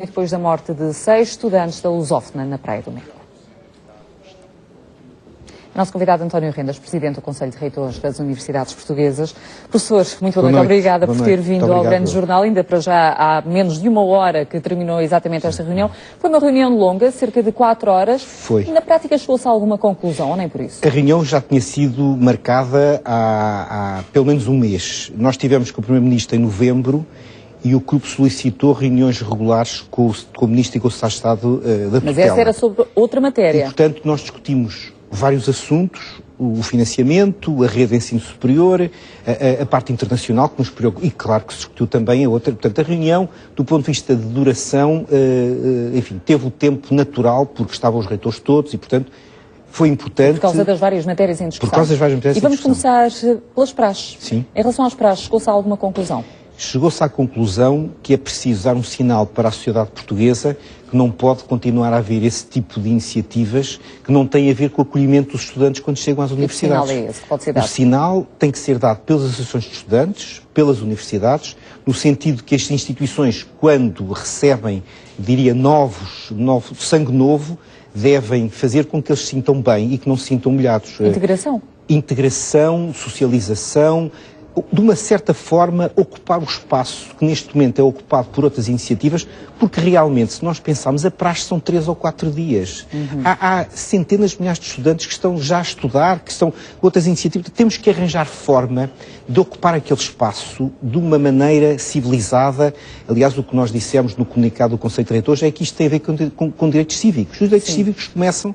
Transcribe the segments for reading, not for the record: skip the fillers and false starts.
Depois da morte de 6 estudantes da Lusófona na Praia do Meco. Nosso convidado António Rendas, Presidente do Conselho de Reitores das Universidades Portuguesas. Professor, muito boa noite. Obrigada por ter vindo ao Grande Jornal. Ainda para já há menos de uma hora que terminou exatamente esta reunião. Foi uma reunião longa, cerca de 4 horas. Foi. E na prática chegou-se a alguma conclusão, ou nem por isso? A reunião já tinha sido marcada há pelo menos um mês. Nós tivemos com o Primeiro-Ministro em novembro e o grupo solicitou reuniões regulares com o Ministro e com o Secretário de Estado da tutela. Mas essa era sobre outra matéria. E, portanto, nós discutimos vários assuntos, o financiamento, a rede de ensino superior, a parte internacional que nos preocupa, e claro que se discutiu também a outra. Portanto, a reunião, do ponto de vista de duração, enfim, teve o tempo natural, porque estavam os reitores todos e, portanto, foi importante. Por causa das várias matérias em discussão. Por causa das várias matérias em discussão. E vamos começar pelas praxes. Sim. Em relação às praxes, chegou-se a alguma conclusão? Chegou-se à conclusão que é preciso dar um sinal para a sociedade portuguesa que não pode continuar a haver esse tipo de iniciativas que não têm a ver com o acolhimento dos estudantes quando chegam às universidades. Que sinal é esse que pode ser dado? O sinal tem que ser dado pelas associações de estudantes, pelas universidades, no sentido que as instituições, quando recebem, diria, sangue novo, devem fazer com que eles se sintam bem e que não se sintam humilhados. Integração? Integração, socialização, de uma certa forma ocupar o espaço que neste momento é ocupado por outras iniciativas, porque realmente, se nós pensarmos, a praxe são 3 ou 4 dias. Há centenas de milhares de estudantes que estão já a estudar, que estão com outras iniciativas. Temos que arranjar forma de ocupar aquele espaço de uma maneira civilizada. Aliás, o que nós dissemos no comunicado do Conselho de Reitores é que isto tem a ver com direitos cívicos. Os direitos cívicos começam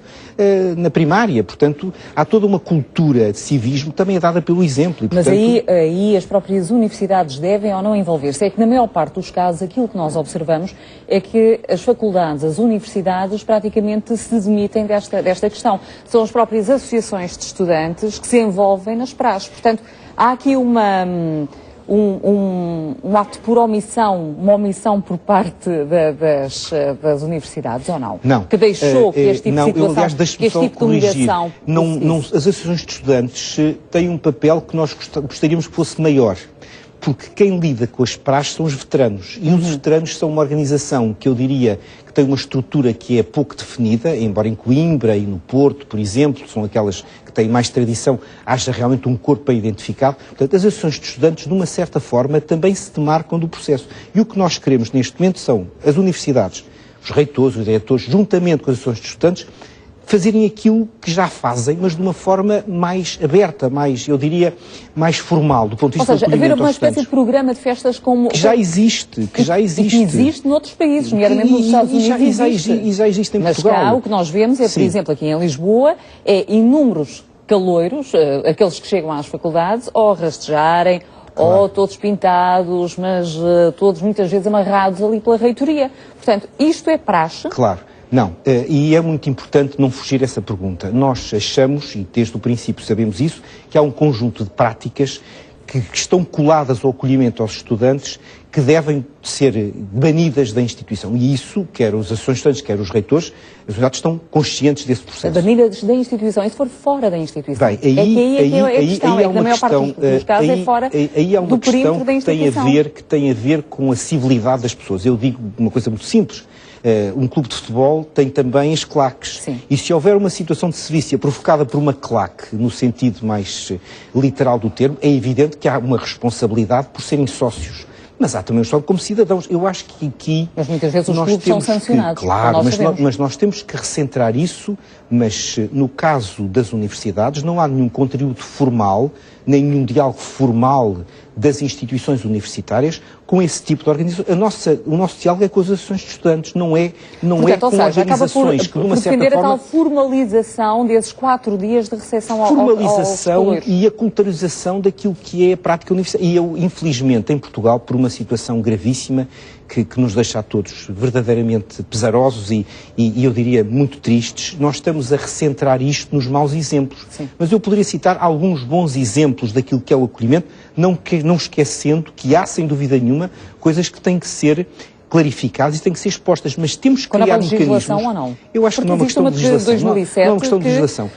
na primária, portanto, há toda uma cultura de civismo também é dada pelo exemplo. E, portanto, mas aí as próprias universidades devem ou não envolver-se. É que na maior parte dos casos aquilo que nós observamos é que as faculdades, as universidades praticamente se demitem desta questão. São as próprias associações de estudantes que se envolvem nas praxes. Portanto, há aqui um ato por omissão, uma omissão por parte das universidades, ou não? Não. Que deixou que este tipo de situação, aliás, que este tipo de humilhação... As associações de estudantes têm um papel que nós gostaríamos que fosse maior. Porque quem lida com as praxes são os veteranos. E os veteranos são uma organização que eu diria que tem uma estrutura que é pouco definida, embora em Coimbra e no Porto, por exemplo, são aquelas que têm mais tradição, haja realmente um corpo bem identificado. Portanto, as associações de estudantes, de uma certa forma, também se demarcam do processo. E o que nós queremos neste momento são as universidades, os reitores, os diretores, juntamente com as associações de estudantes, fazerem aquilo que já fazem, mas de uma forma mais aberta, mais, eu diria, mais formal, do ponto de vista do acolhimento aos estudantes. Haver uma espécie de programa de festas como... Que já existe. E que existe noutros países, nomeadamente nos Estados Unidos. E já existe em Portugal. Mas cá o que nós vemos é, por exemplo, aqui em Lisboa, é inúmeros caloiros, aqueles que chegam às faculdades, ou rastejarem, claro, ou todos pintados, mas todos muitas vezes amarrados ali pela reitoria. Portanto, isto é praxe. Claro. Não, e é muito importante não fugir essa pergunta. Nós achamos, e desde o princípio sabemos isso, que há um conjunto de práticas que estão coladas ao acolhimento aos estudantes que devem ser banidas da instituição. E isso, quer os associações de estudantes, quer os reitores, as universidades estão conscientes desse processo. Banidas da instituição, e se for fora da instituição? Bem, aí há uma questão, aí há uma questão que tem a ver com a civilidade das pessoas. Eu digo uma coisa muito simples. Um clube de futebol tem também as claques. Sim. E se houver uma situação de sevícia provocada por uma claque, no sentido mais literal do termo, é evidente que há uma responsabilidade por serem sócios. Mas há também um como cidadãos. Eu acho que aqui... Mas muitas vezes os clubes são sancionados. Claro, mas nós temos que recentrar isso, mas no caso das universidades não há nenhum conteúdo formal, nem nenhum diálogo formal das instituições universitárias com esse tipo de organização. O nosso diálogo é com as associações de estudantes, não é com organizações que, de uma certa forma... a tal formalização desses 4 dias de recepção aos formalização e a culturalização daquilo que é a prática universitária. E eu, infelizmente, em Portugal, por uma situação gravíssima, que nos deixa a todos verdadeiramente pesarosos e eu diria muito tristes, nós estamos a recentrar isto nos maus exemplos. Sim. Mas eu poderia citar alguns bons exemplos daquilo que é o acolhimento, não esquecendo que há, sem dúvida nenhuma, coisas que têm que ser clarificadas e têm que ser expostas, mas temos que criar mecanismos. Ou não? Eu acho que não é uma questão de legislação. 2007, não é uma questão de legislação.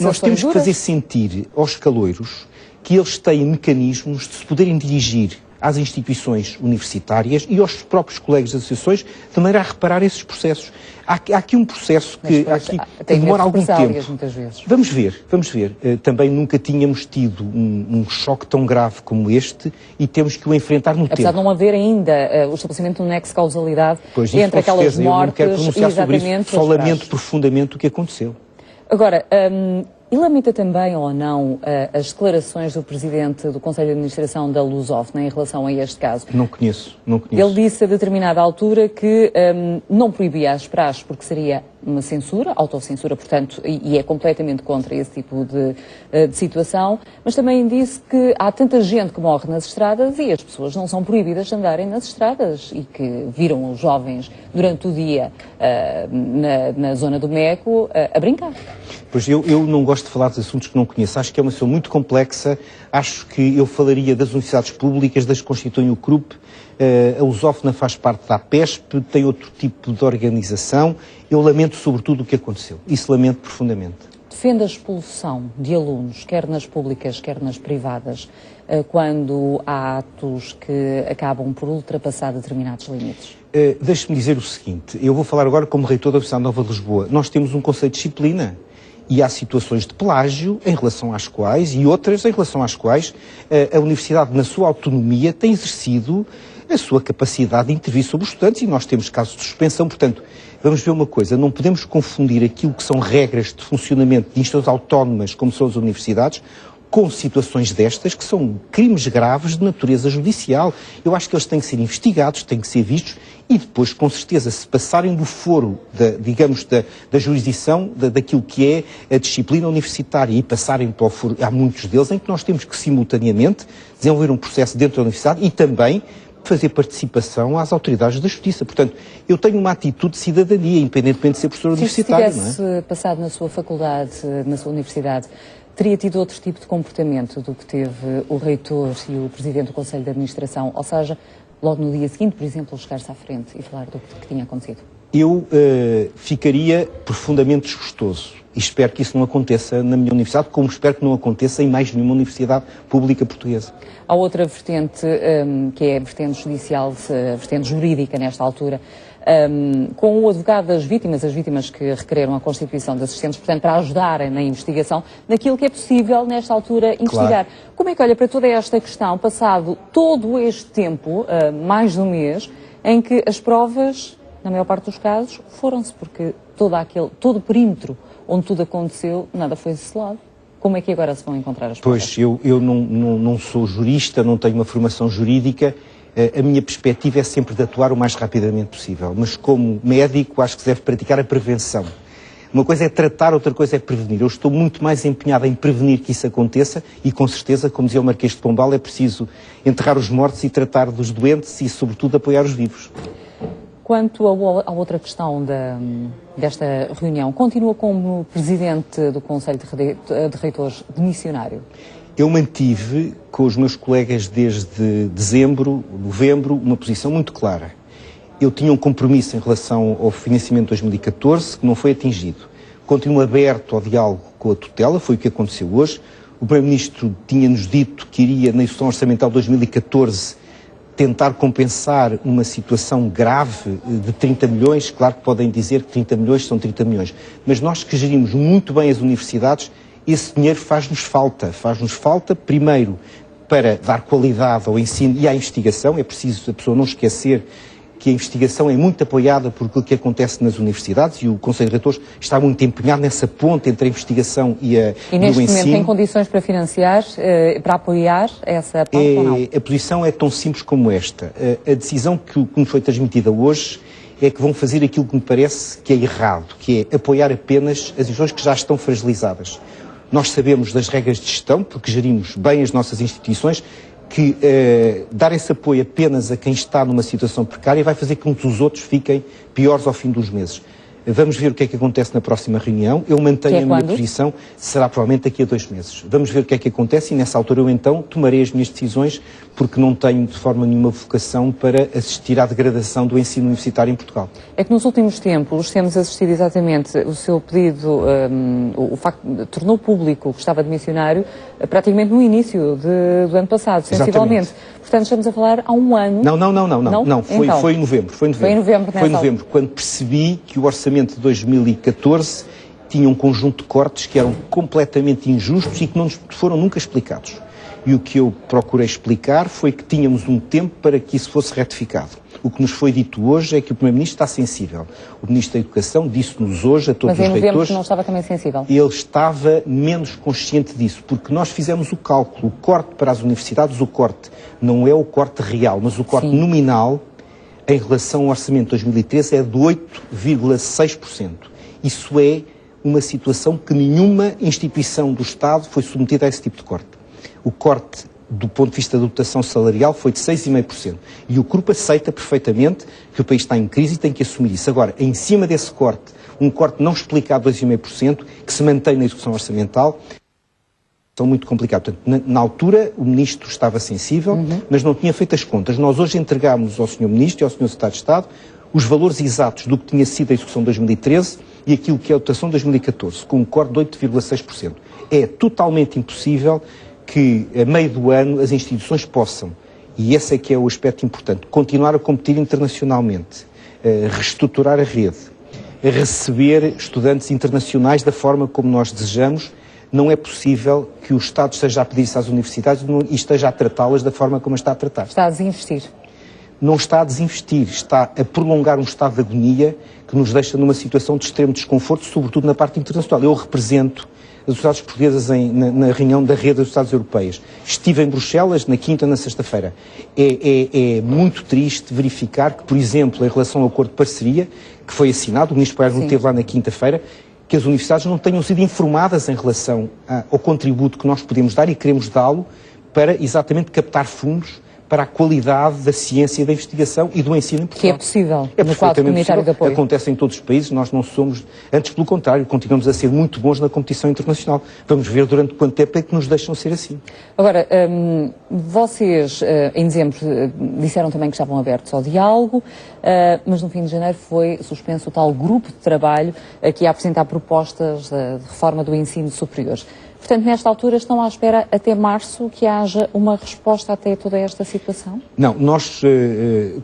Nós temos que fazer sentir aos caloiros que eles têm mecanismos de se poderem dirigir às instituições universitárias e aos próprios colegas das associações, de maneira a reparar esses processos. Há aqui um processo que demora algum tempo. Muitas vezes. Vamos ver. Também nunca tínhamos tido um choque tão grave como este e temos que o enfrentar no tempo. Apesar de não haver ainda o estabelecimento de um nexo de causalidade entre aquelas mortes e exatamente... Só lamento profundamente o que aconteceu. Agora, e lamenta também ou não as declarações do Presidente do Conselho de Administração da Lusófona em relação a este caso? Não conheço. Ele disse a determinada altura que não proibia as praxes porque seria uma censura, autocensura, portanto, e é completamente contra esse tipo de situação, mas também disse que há tanta gente que morre nas estradas e as pessoas não são proibidas de andarem nas estradas e que viram os jovens durante o dia na zona do Meco a brincar. Pois eu não gosto de falar de assuntos que não conheço. Acho que é uma situação muito complexa. Acho que eu falaria das universidades públicas, das que constituem o CRUP. A Lusófona faz parte da APESP, tem outro tipo de organização. Eu lamento sobretudo o que aconteceu. Isso lamento profundamente. Defende a expulsão de alunos, quer nas públicas, quer nas privadas, quando há atos que acabam por ultrapassar determinados limites? Deixe-me dizer o seguinte. Eu vou falar agora como reitor da Universidade Nova de Lisboa. Nós temos um conceito de disciplina. E há situações de plágio em relação às quais, e outras em relação às quais, a Universidade, na sua autonomia, tem exercido a sua capacidade de intervir sobre os estudantes e nós temos casos de suspensão. Portanto, vamos ver uma coisa, não podemos confundir aquilo que são regras de funcionamento de instituições autónomas, como são as universidades, com situações destas, que são crimes graves de natureza judicial. Eu acho que eles têm que ser investigados, têm que ser vistos e depois, com certeza, se passarem do foro, da jurisdição, daquilo que é a disciplina universitária e passarem para o foro, há muitos deles em que nós temos que, simultaneamente, desenvolver um processo dentro da universidade e também fazer participação às autoridades da justiça. Portanto, eu tenho uma atitude de cidadania, independentemente de ser professor universitário. Se tivesse passado na sua faculdade, na sua universidade, teria tido outro tipo de comportamento do que teve o reitor e o presidente do Conselho de Administração? Ou seja, logo no dia seguinte, por exemplo, chegar-se à frente e falar do que tinha acontecido? Eu ficaria profundamente desgostoso e espero que isso não aconteça na minha universidade, como espero que não aconteça em mais nenhuma universidade pública portuguesa. Há outra vertente, que é a vertente judicial, a vertente jurídica nesta altura, com o advogado das vítimas, as vítimas que requereram a constituição de assistentes, portanto, para ajudarem na investigação, naquilo que é possível, nesta altura, investigar. Claro. Como é que olha para toda esta questão, passado todo este tempo, mais de um mês, em que as provas, na maior parte dos casos, foram-se, porque todo o perímetro onde tudo aconteceu, nada foi selado. Como é que agora se vão encontrar as provas? Pois, eu não sou jurista, não tenho uma formação jurídica. A minha perspectiva é sempre de atuar o mais rapidamente possível, mas como médico acho que se deve praticar a prevenção. Uma coisa é tratar, outra coisa é prevenir. Eu estou muito mais empenhado em prevenir que isso aconteça e, com certeza, como dizia o Marquês de Pombal, é preciso enterrar os mortos e tratar dos doentes e, sobretudo, apoiar os vivos. Quanto à outra questão desta reunião, continua como presidente do Conselho de Reitores demissionário? Eu mantive com os meus colegas desde dezembro, novembro, uma posição muito clara. Eu tinha um compromisso em relação ao financiamento de 2014 que não foi atingido. Continuo aberto ao diálogo com a tutela, foi o que aconteceu hoje. O Primeiro-Ministro tinha-nos dito que iria, na execução orçamental de 2014, tentar compensar uma situação grave de 30 milhões. Claro que podem dizer que 30 milhões são 30 milhões, mas nós que gerimos muito bem as universidades, esse dinheiro faz-nos falta, primeiro, para dar qualidade ao ensino e à investigação. É preciso a pessoa não esquecer que a investigação é muito apoiada por aquilo que acontece nas universidades e o Conselho de Reitores está muito empenhado nessa ponte entre a investigação e o ensino. E neste momento tem condições para financiar, para apoiar essa ponte ou não? A posição é tão simples como esta. A decisão que nos foi transmitida hoje é que vão fazer aquilo que me parece que é errado, que é apoiar apenas as instituições que já estão fragilizadas. Nós sabemos das regras de gestão, porque gerimos bem as nossas instituições, que dar esse apoio apenas a quem está numa situação precária vai fazer com que os outros fiquem piores ao fim dos meses. Vamos ver o que é que acontece na próxima reunião. Eu mantenho a minha posição, será provavelmente daqui a 2 meses. Vamos ver o que é que acontece e nessa altura eu então tomarei as minhas decisões, porque não tenho de forma nenhuma vocação para assistir à degradação do ensino universitário em Portugal. É que nos últimos tempos temos assistido exatamente o seu pedido, o facto de tornou público o que estava de missionário praticamente no início do ano passado, sensivelmente. Exatamente. Portanto, estamos a falar há um ano. Não. Foi em novembro. Foi em novembro, quando percebi que o orçamento de 2014 tinha um conjunto de cortes que eram completamente injustos e que não nos foram nunca explicados. E o que eu procurei explicar foi que tínhamos um tempo para que isso fosse retificado. O que nos foi dito hoje é que o Primeiro-Ministro está sensível. O Ministro da Educação disse-nos hoje a todos os reitores... Mas em novembro não estava também sensível? Ele estava menos consciente disso, porque nós fizemos o cálculo. O corte para as universidades, o corte não é o corte real, mas o corte nominal em relação ao orçamento de 2013 é de 8,6%. Isso é uma situação que nenhuma instituição do Estado foi submetida a esse tipo de corte. O corte do ponto de vista da dotação salarial foi de 6,5%. E o grupo aceita perfeitamente que o país está em crise e tem que assumir isso. Agora, em cima desse corte, um corte não explicado de 2,5%, que se mantém na execução orçamental, são muito complicados. Portanto, na altura, o Ministro estava sensível, mas não tinha feito as contas. Nós hoje entregámos ao Sr. Ministro e ao Sr. Secretário de Estado os valores exatos do que tinha sido a execução de 2013 e aquilo que é a dotação de 2014, com um corte de 8,6%. É totalmente impossível que, a meio do ano, as instituições possam, e esse é que é o aspecto importante, continuar a competir internacionalmente, reestruturar a rede, receber estudantes internacionais da forma como nós desejamos. Não é possível que o Estado esteja a pedir-se às universidades e esteja a tratá-las da forma como as está a tratar. Está a desinvestir. Não está a desinvestir, está a prolongar um estado de agonia que nos deixa numa situação de extremo desconforto, sobretudo na parte internacional. Eu represento as sociedades portuguesas na reunião da rede das sociedades europeias. Estive em Bruxelas na quinta e na sexta-feira. É muito triste verificar que, por exemplo, em relação ao acordo de parceria, que foi assinado, o Ministro Paes esteve lá na quinta-feira, que as universidades não tenham sido informadas em relação ao contributo que nós podemos dar e queremos dá-lo para exatamente captar fundos para a qualidade da ciência, da investigação e do ensino em Portugal. Que é possível, no quadro comunitário de apoio. Acontece em todos os países, nós não somos, antes pelo contrário, continuamos a ser muito bons na competição internacional. Vamos ver durante quanto tempo é que nos deixam ser assim. Agora, vocês, em dezembro, disseram também que estavam abertos ao diálogo, mas no fim de janeiro foi suspenso o tal grupo de trabalho que ia apresentar propostas de reforma do ensino superior. Portanto, nesta altura estão à espera até março que haja uma resposta até toda esta situação? Não, nós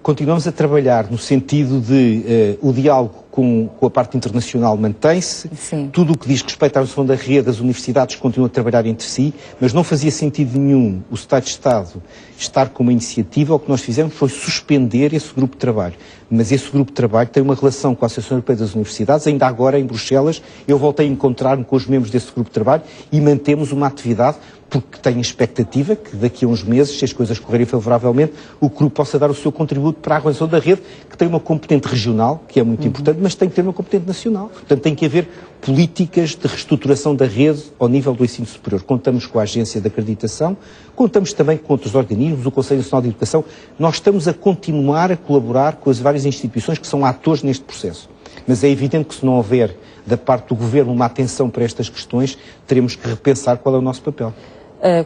continuamos a trabalhar no sentido de o diálogo com a parte internacional mantém-se. Tudo o que diz respeito à redução da rede, as universidades continuam a trabalhar entre si, mas não fazia sentido nenhum o Secretário de Estado estar com uma iniciativa. O que nós fizemos foi suspender esse grupo de trabalho. Mas esse grupo de trabalho tem uma relação com a Associação Europeia das Universidades. Ainda agora, em Bruxelas, eu voltei a encontrar-me com os membros desse grupo de trabalho e mantemos uma atividade, porque tenho a expectativa que daqui a uns meses, se as coisas correrem favoravelmente, o grupo possa dar o seu contributo para a realização da rede, que tem uma componente regional, que é muito importante, mas tem que ter uma componente nacional. Portanto, tem que haver políticas de reestruturação da rede ao nível do ensino superior. Contamos com a Agência de Acreditação, contamos também com outros organismos, o Conselho Nacional de Educação. Nós estamos a continuar a colaborar com as várias instituições que são atores neste processo. Mas é evidente que se não houver, da parte do Governo, uma atenção para estas questões, teremos que repensar qual é o nosso papel.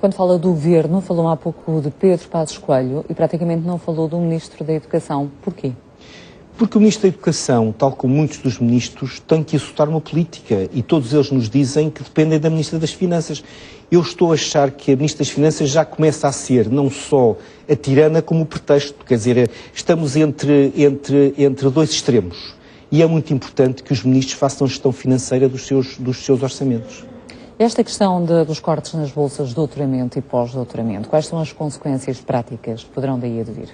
Quando fala do Governo, falou há pouco de Pedro Passos Coelho e praticamente não falou do Ministro da Educação. Porquê? Porque o Ministro da Educação, tal como muitos dos ministros, tem que executar uma política e todos eles nos dizem que dependem da Ministra das Finanças. Eu estou a achar que a Ministra das Finanças já começa a ser não só a tirana como o pretexto. Quer dizer, estamos entre dois extremos e é muito importante que os ministros façam a gestão financeira dos seus orçamentos. Esta questão dos cortes nas bolsas de doutoramento e pós-doutoramento, quais são as consequências práticas que poderão daí advir?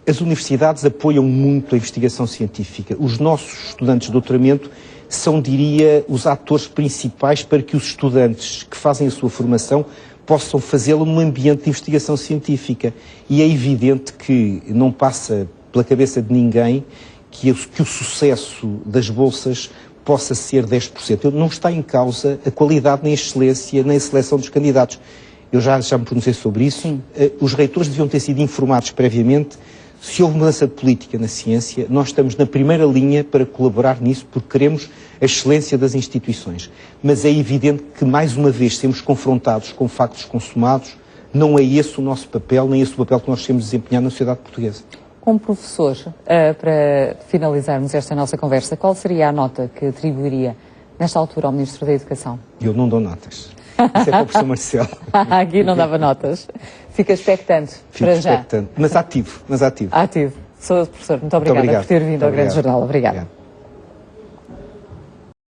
As universidades apoiam muito a investigação científica. Os nossos estudantes de doutoramento são, diria, os atores principais para que os estudantes que fazem a sua formação possam fazê-lo num ambiente de investigação científica. E é evidente que não passa pela cabeça de ninguém que o sucesso das bolsas possa ser 10%. Não está em causa a qualidade, nem a excelência, nem a seleção dos candidatos. Eu já me pronunciei sobre isso. Os reitores deviam ter sido informados previamente Se houve mudança de política na ciência, nós estamos na primeira linha para colaborar nisso, porque queremos a excelência das instituições. Mas é evidente que, mais uma vez, sermos confrontados com factos consumados, não é esse o nosso papel, nem esse o papel que nós temos desempenhado na sociedade portuguesa. Como professor, para finalizarmos esta nossa conversa, qual seria a nota que atribuiria, nesta altura, ao Ministro da Educação? Eu não dou notas. Isso é para o professor Marcelo. Aqui não dava notas. Fica expectante, Fico para já. expectante, mas ativo. Ativo. Sou professor, muito obrigada por ter vindo ao Grande Jornal. Obrigada.